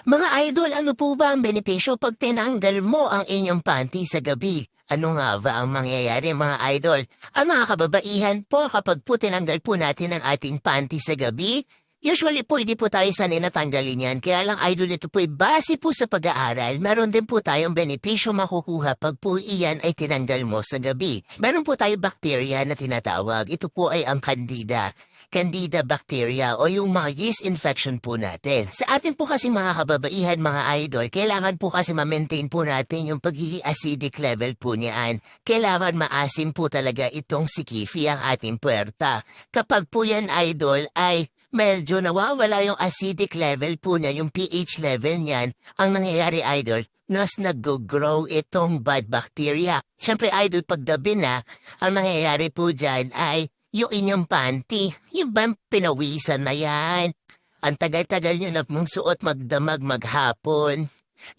Mga idol, ano po ba ang benepisyo pag tinanggal mo ang inyong panty sa gabi? Ano nga ba ang mangyayari mga idol? Ang mga kababaihan po kapag po tinanggal po natin ang ating panty sa gabi, usually po hindi po tayo sanay na tanggalin yan. Kaya lang idol ito po base po sa pag-aaral, meron din po tayong benepisyo makukuha pag po iyan ay tinanggal mo sa gabi. Meron po tayo bacteria na tinatawag. Ito po ay ang Candida bacteria o yung mga yeast infection po natin. Sa atin po kasi mga kababaihan, mga idol, kailangan po kasi ma-maintain po natin yung pagiging acidic level po niyan. Kailangan maasim po talaga itong si Kifi ang ating puwerta. Kapag po yan, idol, ay medyo nawawala yung acidic level po niya, yung pH level niyan, ang nangyayari, idol, mas nag-grow itong bad bacteria. Siyempre, idol, pag gabi na, ang mangyayari po dyan ay yung inyong panty, yung bang pinawisan na yan. Ang tagal-tagal nyo na mong suot magdamag maghapon.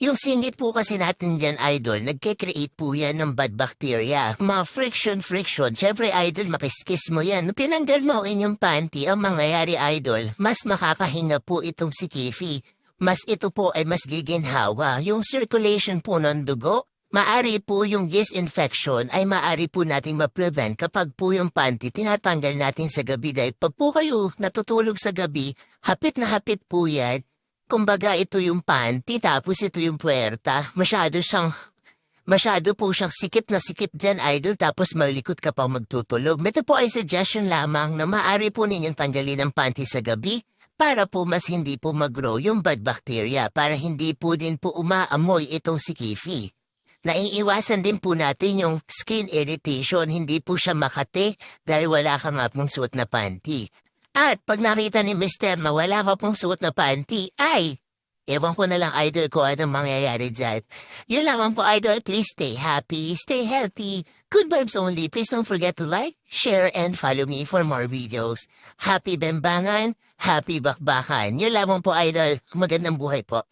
Yung singit po kasi natin dyan, idol, nagke-create po yan ng bad bacteria. Mga friction. Siyempre, idol, makiskis mo yan. Nung tinanggal mo ang inyong panty, ang mangyayari, idol, mas makakahinga po itong si Kifi. Mas ito po ay mas giginhawa. Yung circulation po ng dugo, maari po yung yeast infection ay maari po nating ma-prevent kapag po yung panty tinatanggal natin sa gabi dahil pag po kayo natutulog sa gabi, hapit na hapit po yan. Kumbaga ito yung panty tapos ito yung puwerta. Masyado po siyang sikip na sikip dyan, idol, tapos malikot ka pa magtutulog. Ito po ay suggestion lamang na maari po ninyong tanggalin ang panty sa gabi para po mas hindi po mag-grow yung bad bacteria, para hindi po din po umaamoy itong si Kifi. Naiiwasan din po natin yung skin irritation, hindi po siya makate dahil wala ka nga pong suot na panty. At pag nakita ni Mister na wala ka pong suot na panty, ay, ewan ko na lang idol ko anong mangyayari dyan. Yun lamang po idol, please stay happy, stay healthy, good vibes only. Please don't forget to like, share, and follow me for more videos. Happy bembangan, happy bakbakan. Yun lamang po idol, magandang buhay po.